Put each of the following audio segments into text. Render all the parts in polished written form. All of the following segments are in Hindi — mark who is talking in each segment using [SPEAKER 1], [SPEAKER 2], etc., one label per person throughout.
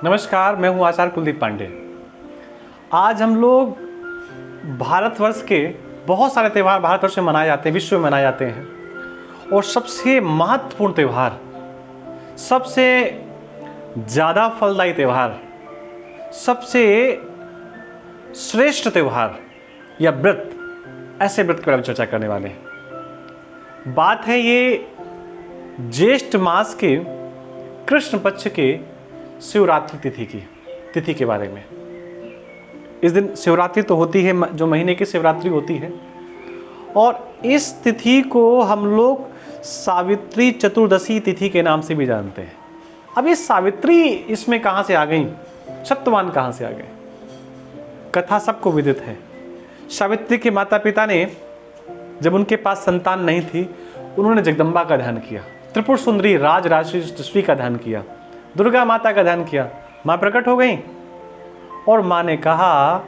[SPEAKER 1] नमस्कार, मैं हूं आचार्य कुलदीप पांडे। आज हम लोग भारतवर्ष के बहुत सारे त्यौहार भारतवर्ष में मनाए जाते हैं, विश्व में मनाए जाते हैं। और सबसे महत्वपूर्ण त्यौहार, सबसे ज़्यादा फलदायी त्यौहार, सबसे श्रेष्ठ त्यौहार या व्रत, ऐसे व्रत के बारे में चर्चा करने वाले हैं। बात है ये ज्येष्ठ मास के कृष्ण पक्ष के शिवरात्रि तिथि के बारे में। इस दिन शिवरात्रि तो होती है, जो महीने की शिवरात्रि होती है, और इस तिथि को हम लोग सावित्री चतुर्दशी तिथि के नाम से भी जानते हैं। अब ये सावित्री इसमें कहाँ से आ गई, सत्यवान कहाँ से आ गए? कथा सबको विदित है। सावित्री के माता पिता ने, जब उनके पास संतान नहीं थी, उन्होंने जगदम्बा का ध्यान किया, त्रिपुर सुंदरी राजराजेश्वरी का ध्यान किया, दुर्गा माता का ध्यान किया। माँ प्रकट हो गई और माँ ने कहा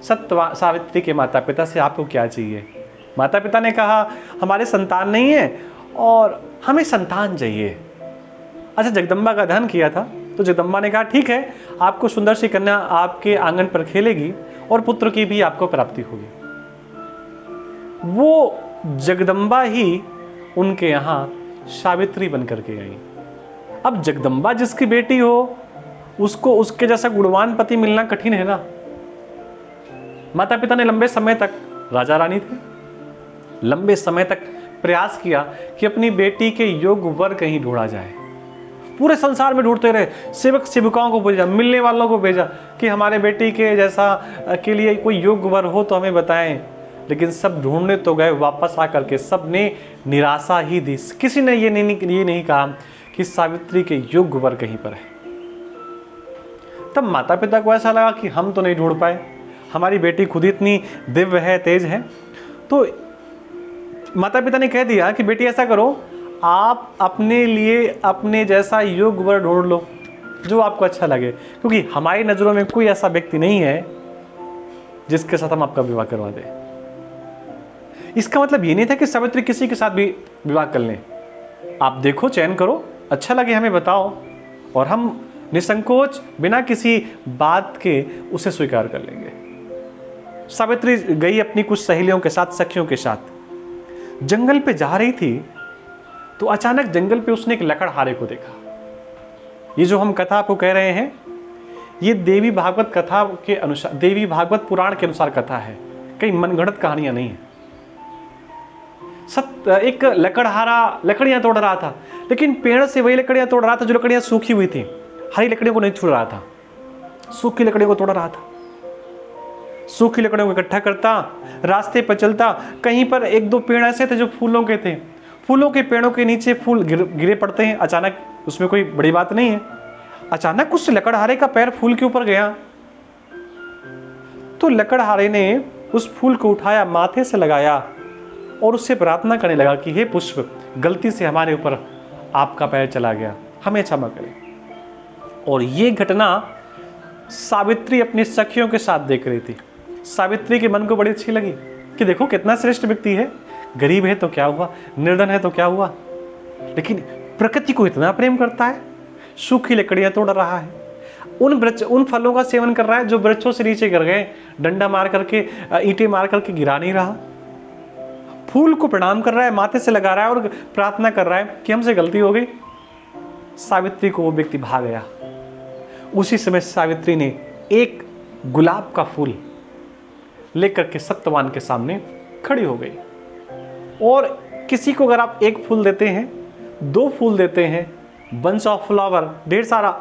[SPEAKER 1] सावित्री के माता पिता से, आपको क्या चाहिए? माता पिता ने कहा, हमारे संतान नहीं है और हमें संतान चाहिए। अच्छा, जगदम्बा का ध्यान किया था तो जगदम्बा ने कहा, ठीक है, आपको सुंदर सी कन्या आपके आंगन पर खेलेगी और पुत्र की भी आपको प्राप्ति होगी। वो जगदम्बा ही उनके यहाँ सावित्री बन करके आई। अब जगदम्बा जिसकी बेटी हो, उसको उसके जैसा गुणवान पति मिलना कठिन है ना। माता पिता ने लंबे समय तक, राजा रानी थे, लंबे समय तक प्रयास किया कि अपनी बेटी के योग्य वर कहीं ढूंढा जाए। पूरे संसार में ढूंढते रहे, सेवक सेविकाओं को भेजा, मिलने वालों को भेजा कि हमारे बेटी के जैसा के लिए कोई योग्य वर हो तो हमें बताएं। लेकिन सब ढूंढने तो गए, वापस आकर के सब ने निराशा ही दी। किसी ने ये नहीं कहा कि सावित्री के योग्य वर कहीं पर है। तब माता पिता को ऐसा लगा कि हम तो नहीं ढूंढ पाए, हमारी बेटी खुद इतनी दिव्य है, तेज है। तो माता पिता ने कह दिया कि बेटी ऐसा करो, आप अपने लिए अपने जैसा योग्य वर ढूंढ लो, जो आपको अच्छा लगे, क्योंकि हमारी नजरों में कोई ऐसा व्यक्ति नहीं है जिसके साथ हम आपका विवाह करवा दें। इसका मतलब ये नहीं था कि सावित्री किसी के साथ भी विवाह कर लें। आप देखो, चयन करो, अच्छा लगे हमें बताओ और हम निसंकोच बिना किसी बात के उसे स्वीकार कर लेंगे। सावित्री गई अपनी कुछ सहेलियों के साथ, सखियों के साथ, जंगल पे जा रही थी तो अचानक जंगल पे उसने एक लकड़हारे को देखा। ये जो हम कथा आपको कह रहे हैं, ये देवी भागवत कथा के अनुसार, देवी भागवत पुराण के अनुसार कथा है, कई मनगढ़ंत कहानियां नहीं है। एक लकड़हारा लकड़ियां तोड़ रहा था, लेकिन पेड़ से वही लकड़ियां तोड़ रहा था जो लकड़ियां सूखी हुई थी। हरी लकड़ियों को नहीं छोड़ रहा था, सूखी लकड़ियों को तोड़ रहा था। सूखी लकड़ियों को इकट्ठा करता, रास्ते पर चलता। कहीं पर एक दो पेड़ ऐसे थे जो फूलों के थे, फूलों के पेड़ों के नीचे फूल गिरे पड़ते हैं अचानक, उसमें कोई बड़ी बात नहीं है। अचानक उस लकड़हारे का पैर फूल के ऊपर गया तो लकड़हारे ने उस फूल को उठाया, माथे से लगाया और उससे प्रार्थना करने लगा कि हे पुष्प, गलती से हमारे ऊपर आपका पैर चला गया, हमें क्षमा करें। और ये घटना सावित्री अपनी सखियों के साथ देख रही थी। सावित्री के मन को बड़ी अच्छी लगी कि देखो कितना श्रेष्ठ व्यक्ति है, गरीब है तो क्या हुआ, निर्धन है तो क्या हुआ, लेकिन प्रकृति को इतना प्रेम करता है। सूखी लकड़ियां तोड़ रहा है, उन फलों का सेवन कर रहा है जो वृक्षों से नीचे गिर गए, डंडा मार करके, ईंटें मार करके गिरा नहीं रहा। फूल को प्रणाम कर रहा है, माथे से लगा रहा है और प्रार्थना कर रहा है कि हमसे गलती हो गई। सावित्री को वो व्यक्ति भाग गया। उसी समय सावित्री ने एक गुलाब का फूल लेकर के सत्यवान के सामने खड़ी हो गई। और किसी को अगर आप एक फूल देते हैं, दो फूल देते हैं, बंच ऑफ फ्लावर, ढेर सारा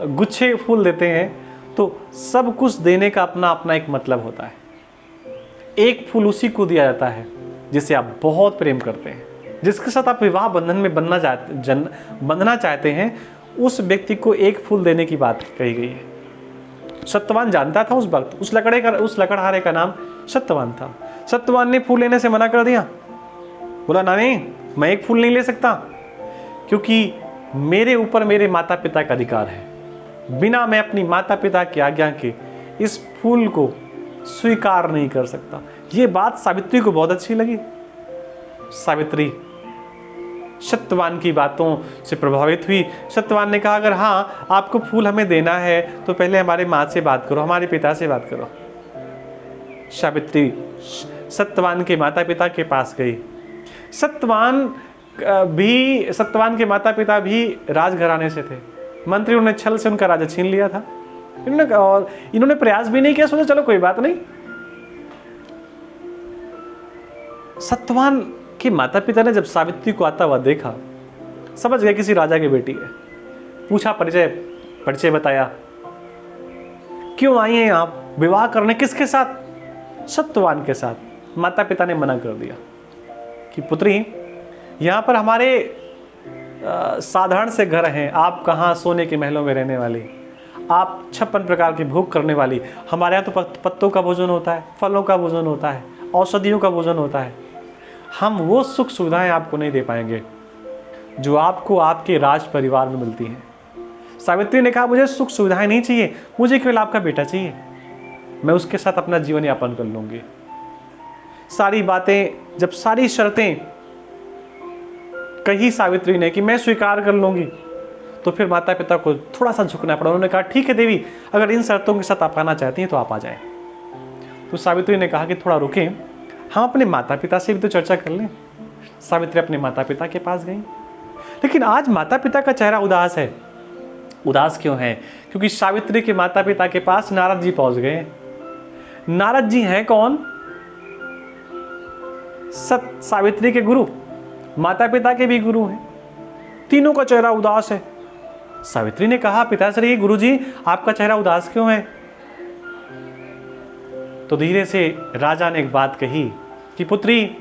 [SPEAKER 1] गुच्छे फूल देते हैं, तो सब कुछ देने का अपना अपना एक मतलब होता है। एक फूल उसी को दिया जाता है जिसे आप बहुत प्रेम करते हैं, जिसके साथ आप विवाह बंधन में बंधना चाहते हैं, उस व्यक्ति को एक फूल देने की बात कही गई है। सत्यवान जानता था उस वक्त, उस लकड़हारे का नाम सत्यवान था। सत्यवान ने फूल लेने से मना कर दिया, बोला नहीं, मैं एक फूल नहीं ले सकता, क्योंकि मेरे ऊपर मेरे माता पिता का अधिकार है। बिना मैं अपनी माता पिता की आज्ञा के इस फूल को स्वीकार नहीं कर सकता। ये बात सावित्री को बहुत अच्छी लगी। सावित्री सत्यवान की बातों से प्रभावित हुई। सत्यवान ने कहा अगर हाँ आपको फूल हमें देना है तो पहले हमारे माँ से बात करो, हमारे पिता से बात करो। सावित्री सत्यवान के माता पिता के पास गई। सत्यवान के माता पिता भी राजघराने से थे। मंत्रियों ने छल से उनका राजा छीन लिया था। इन्होंने प्रयास भी नहीं किया, सोचा चलो कोई बात नहीं। सत्यवान के माता पिता ने जब सावित्री को आता हुआ देखा, समझ गए किसी राजा की बेटी है। पूछा, परिचय बताया, क्यों आई हैं आप, विवाह करने किसके साथ? सत्यवान के साथ। माता पिता ने मना कर दिया कि पुत्री यहाँ पर हमारे साधारण से घर हैं, आप कहाँ सोने के महलों में रहने वाली, आप 56 प्रकार की भोग करने वाली। हमारे यहाँ तो पत्तों का भोजन होता है, फलों का भोजन होता है, औषधियों का भोजन होता है। हम वो सुख सुविधाएं आपको नहीं दे पाएंगे जो आपको आपके राज परिवार में मिलती हैं। सावित्री ने कहा मुझे सुख सुविधाएं नहीं चाहिए, मुझे केवल आपका बेटा चाहिए, मैं उसके साथ अपना जीवन यापन कर लूंगी। सारी बातें, जब सारी शर्तें कही सावित्री ने कि मैं स्वीकार कर लूंगी, तो फिर माता पिता को थोड़ा सा झुकना पड़ा। उन्होंने कहा ठीक है देवी, अगर इन शर्तों के साथ आप आना चाहती हैं तो आप आ जाएं। तो सावित्री ने कहा कि थोड़ा रुकें, हम अपने माता पिता से भी तो चर्चा कर लें। सावित्री अपने माता पिता के पास गई, लेकिन आज माता पिता का चेहरा उदास है। उदास क्यों है? क्योंकि सावित्री के माता पिता के पास नारद जी पहुंच गए। नारद जी हैं कौन? सावित्री के गुरु, माता पिता के भी गुरु हैं। तीनों का चेहरा उदास है। सावित्री ने कहा पिताश्री, गुरुजी आपका चेहरा उदास क्यों है? तो धीरे से राजा ने एक बात कही कि पुत्री,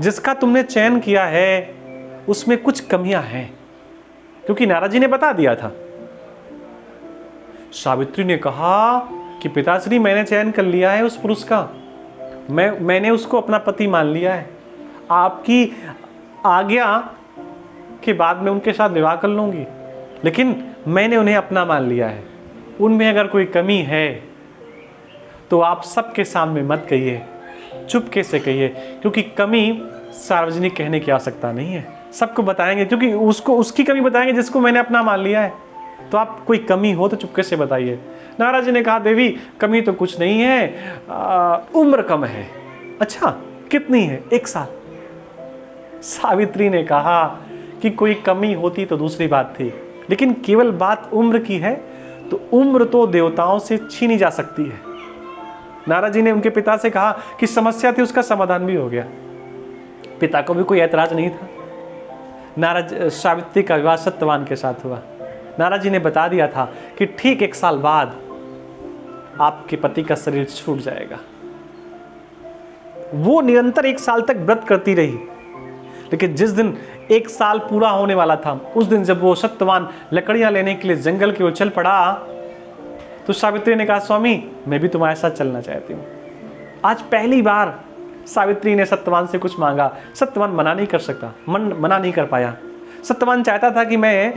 [SPEAKER 1] जिसका तुमने चयन किया है उसमें कुछ कमियां हैं, क्योंकि नारद जी ने बता दिया था। सावित्री ने कहा कि पिताश्री, मैंने चयन कर लिया है उस पुरुष का, मैंने उसको अपना पति मान लिया है। आपकी आज्ञा के बाद मैं उनके साथ विवाह कर लूंगी, लेकिन मैंने उन्हें अपना मान लिया है। उनमें अगर कोई कमी है तो आप सबके सामने मत कहिए, चुपके से कहिए, क्योंकि कमी सार्वजनिक कहने की आवश्यकता नहीं है। सबको बताएंगे, क्योंकि उसकी कमी बताएंगे जिसको मैंने अपना मान लिया है। तो आप कोई कमी हो तो चुपके से बताइए। नारद जी ने कहा देवी, कमी तो कुछ नहीं है, उम्र कम है। अच्छा, कितनी है? 1 साल। सावित्री ने कहा कि कोई कमी होती तो दूसरी बात थी, लेकिन केवल बात उम्र की है तो उम्र तो देवताओं से छीनी जा सकती है। नारद जी ने उनके पिता से कहा कि समस्या थी, उसका समाधान भी हो गया। पिता को भी कोई ऐतराज नहीं था। सावित्री का विवाह सत्यवान के साथ हुआ। नारद जी ने बता दिया था कि ठीक 1 साल बाद आपके पति का शरीर छूट जाएगा। वो निरंतर 1 साल तक व्रत करती रही, लेकिन जिस दिन 1 साल पूरा होने वाला था, उस दिन जब वो सत्यवान लकड़ियां लेने के लिए जंगल की ओर चल पड़ा, तो सावित्री ने कहा स्वामी, मैं भी तुम्हारे साथ चलना चाहती हूँ। आज पहली बार सावित्री ने सत्यवान से कुछ मांगा। सत्यवान मना नहीं कर सकता, मना नहीं कर पाया। सत्यवान चाहता था कि मैं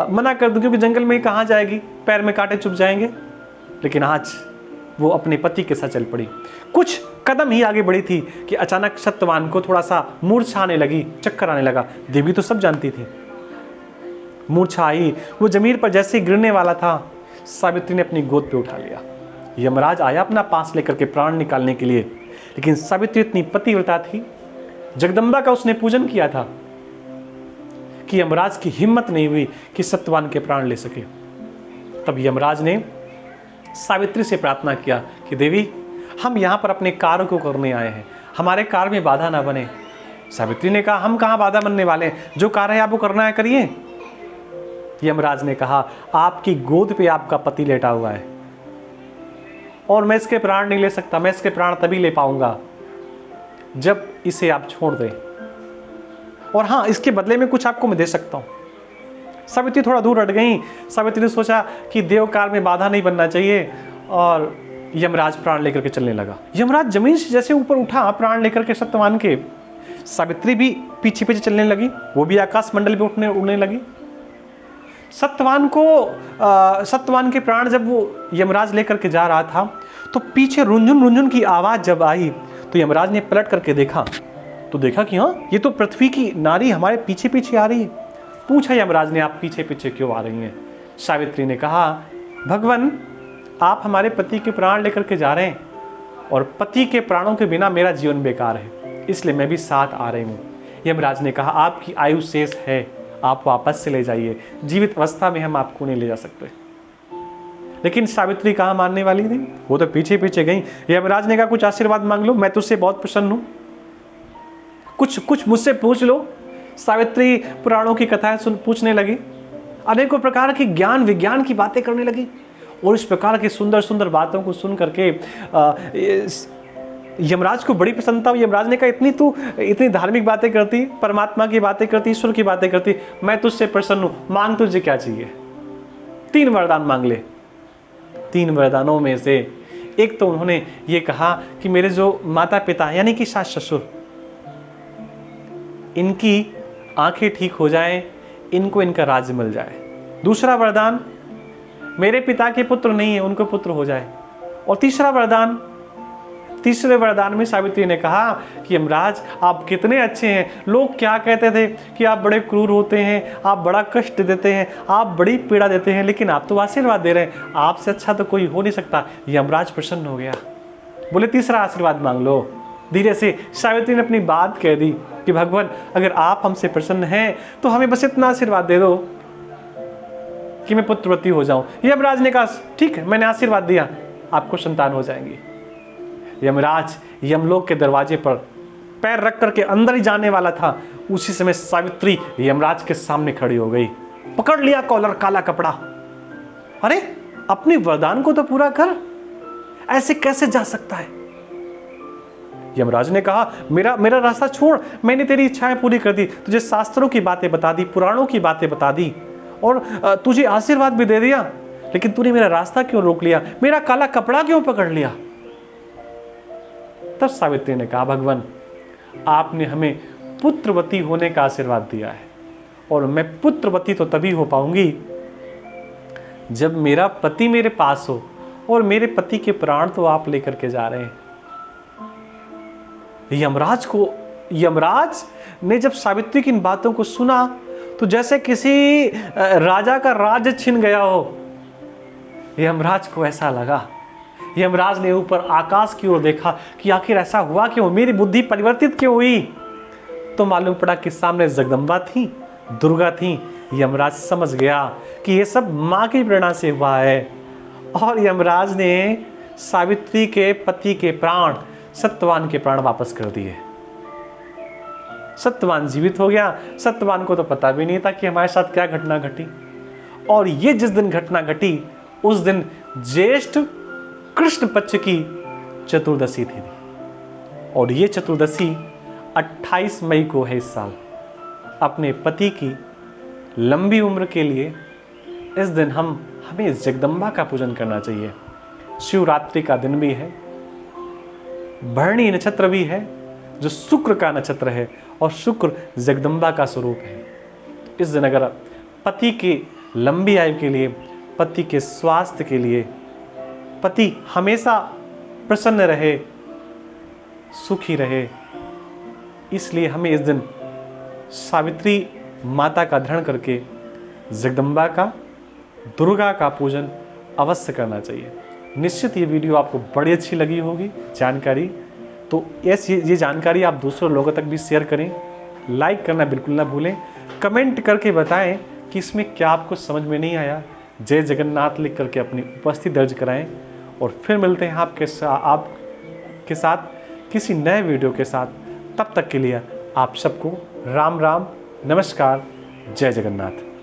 [SPEAKER 1] मना कर दूं, क्योंकि जंगल में कहाँ जाएगी, पैर में कांटे चुभ जाएंगे। लेकिन आज वो अपने पति के साथ चल पड़ी। कुछ कदम ही आगे बढ़ी थी कि अचानक सत्यवान को थोड़ा सा मूर्छा आने लगी, चक्कर आने लगा। देवी तो सब जानती थी। मूर्छा आई, वो जमीन पर जैसे ही गिरने वाला था, सावित्री ने अपनी गोद पे उठा लिया। यमराज आया अपना पास लेकर के प्राण निकालने के लिए, लेकिन सावित्री इतनी पतिव्रता थी, जगदम्बा का उसने पूजन किया था, कि यमराज की हिम्मत नहीं हुई कि सत्यवान के प्राण ले सके। तब यमराज ने सावित्री से प्रार्थना किया कि देवी, हम यहाँ पर अपने कार्य को करने आए हैं, हमारे कार्य में बाधा ना बने। सावित्री ने कहा हम कहाँ बाधा बनने वाले हैं, जो कार्य है आपको करना है करिए। यमराज ने कहा आपकी गोद पे आपका पति लेटा हुआ है और मैं इसके प्राण नहीं ले सकता। मैं इसके प्राण तभी ले पाऊंगा जब इसे आप छोड़ दें, और हाँ, इसके बदले में कुछ आपको मैं दे सकता हूं। सावित्री थोड़ा दूर हट गई। सावित्री ने सोचा कि देवकाल में बाधा नहीं बनना चाहिए, और यमराज प्राण लेकर के चलने लगा। यमराज जमीन से जैसे ऊपर उठा प्राण लेकर के सत्यवान के, सावित्री भी पीछे पीछे चलने लगी, वो भी आकाश मंडल में उड़ने लगी। सत्यवान के प्राण जब वो यमराज लेकर के जा रहा था, तो पीछे रुंझुन रुंझुन की आवाज जब आई, तो यमराज ने पलट करके देखा तो देखा कि हाँ, ये तो पृथ्वी की नारी हमारे पीछे पीछे आ रही है। पूछा यमराज ने, आप पीछे पीछे क्यों आ रही हैं? सावित्री ने कहा, भगवान, आप हमारे पति के प्राण लेकर के जा रहे हैं और पति के प्राणों के बिना मेरा जीवन बेकार है, इसलिए मैं भी साथ आ रही हूँ। यमराज ने कहा, आपकी आयु शेष है, आप वापस से ले जाइए, जीवित अवस्था में हम आपको नहीं ले जा सकते। लेकिन सावित्री कहाँ मानने वाली थी, वो तो पीछे पीछे गई। यमराज ने कहा, कुछ आशीर्वाद मांग लो, मैं तुझसे बहुत प्रसन्न हूँ, कुछ मुझसे पूछ लो। सावित्री पुराणों की कथाएं पूछने लगी, अनेकों प्रकार की ज्ञान विज्ञान की बातें करने लगी, और इस प्रकार की सुंदर सुंदर बातों को सुन करके यमराज को बड़ी प्रसन्नता हुई। यमराज ने कहा, इतनी धार्मिक बातें करती, परमात्मा की बातें करती, ईश्वर की बातें करती, मैं तुझसे प्रसन्न हूं, मांग तुझे क्या चाहिए? 3 वरदान मांग ले। 3 वरदानों में से एक तो उन्होंने ये कहा कि मेरे जो माता पिता यानी कि सास ससुर, इनकी आंखें ठीक हो जाएं, इनको इनका राज्य मिल जाए। दूसरा वरदान, मेरे पिता के पुत्र नहीं है, उनको पुत्र हो जाए। और तीसरे वरदान में सावित्री ने कहा कि यमराज, आप कितने अच्छे हैं, लोग क्या कहते थे कि आप बड़े क्रूर होते हैं, आप बड़ा कष्ट देते हैं, आप बड़ी पीड़ा देते हैं, लेकिन आप तो आशीर्वाद दे रहे हैं, आपसे अच्छा तो कोई हो नहीं सकता। यमराज प्रसन्न हो गया, बोले, तीसरा आशीर्वाद मांग लो। धीरे से सावित्री ने अपनी बात कह दी कि भगवान, अगर आप हमसे प्रसन्न हैं तो हमें बस इतना आशीर्वाद दे दो कि मैं पुत्रवती हो जाऊं। यमराज ने कहा, ठीक है, मैंने आशीर्वाद दिया, आपको संतान हो जाएंगी। यमराज यमलोक के दरवाजे पर पैर रख करके अंदर ही जाने वाला था, उसी समय सावित्री यमराज के सामने खड़ी हो गई, पकड़ लिया कॉलर, काला कपड़ा। अरे, अपने वरदान को तो पूरा कर, ऐसे कैसे जा सकता है? यमराज ने कहा, मेरा रास्ता छोड़, मैंने तेरी इच्छाएं पूरी कर दी, तुझे शास्त्रों की बातें बता दी, पुराणों की बातें बता दी, और तुझे आशीर्वाद भी दे दिया, लेकिन तूने मेरा रास्ता क्यों रोक लिया, मेरा काला कपड़ा क्यों पकड़ लिया? तब सावित्री ने कहा, भगवान, आपने हमें पुत्रवती होने का आशीर्वाद दिया है, और मैं पुत्रवती तो तभी हो पाऊंगी जब मेरा पति मेरे पास हो, और मेरे पति के प्राण तो आप लेकर के जा रहे हैं। यमराज ने जब सावित्री की इन बातों को सुना तो जैसे किसी राजा का राज छिन गया हो। यमराज को ऐसा लगा। यमराज ने ऊपर आकाश की ओर देखा कि आखिर ऐसा हुआ क्यों, मेरी बुद्धि परिवर्तित क्यों हुई? तो मालूम पड़ा कि सामने जगदम्बा थी, दुर्गा थी। यमराज समझ गया कि ये सब माँ की प्रेरणा से हुआ है, और यमराज ने सावित्री के पति के प्राण, सत्यवान के प्राण वापस कर दिए। सत्यवान जीवित हो गया। सत्यवान को तो पता भी नहीं था कि हमारे साथ क्या घटना घटी, और ये जिस दिन घटना घटी उस दिन ज्येष्ठ कृष्ण पक्ष की चतुर्दशी थी, और ये चतुर्दशी 28 मई को है इस साल। अपने पति की लंबी उम्र के लिए इस दिन हमें जगदम्बा का पूजन करना चाहिए। शिवरात्रि का दिन भी है, भरणी नक्षत्र भी है जो शुक्र का नक्षत्र है, और शुक्र जगदम्बा का स्वरूप है। इस दिन अगर पति की लंबी आयु के लिए, पति के स्वास्थ्य के लिए, पति हमेशा प्रसन्न रहे, सुखी रहे, इसलिए हमें इस दिन सावित्री माता का ध्यान करके जगदम्बा का, दुर्गा का पूजन अवश्य करना चाहिए। निश्चित ये वीडियो आपको बड़ी अच्छी लगी होगी जानकारी, तो ये जानकारी आप दूसरों लोगों तक भी शेयर करें। लाइक करना बिल्कुल ना भूलें। कमेंट करके बताएं कि इसमें क्या आपको समझ में नहीं आया। जय जगन्नाथ लिख करके अपनी उपस्थिति दर्ज कराएं, और फिर मिलते हैं आपके साथ किसी नए वीडियो के साथ। तब तक के लिए आप सबको राम राम, नमस्कार, जय जगन्नाथ।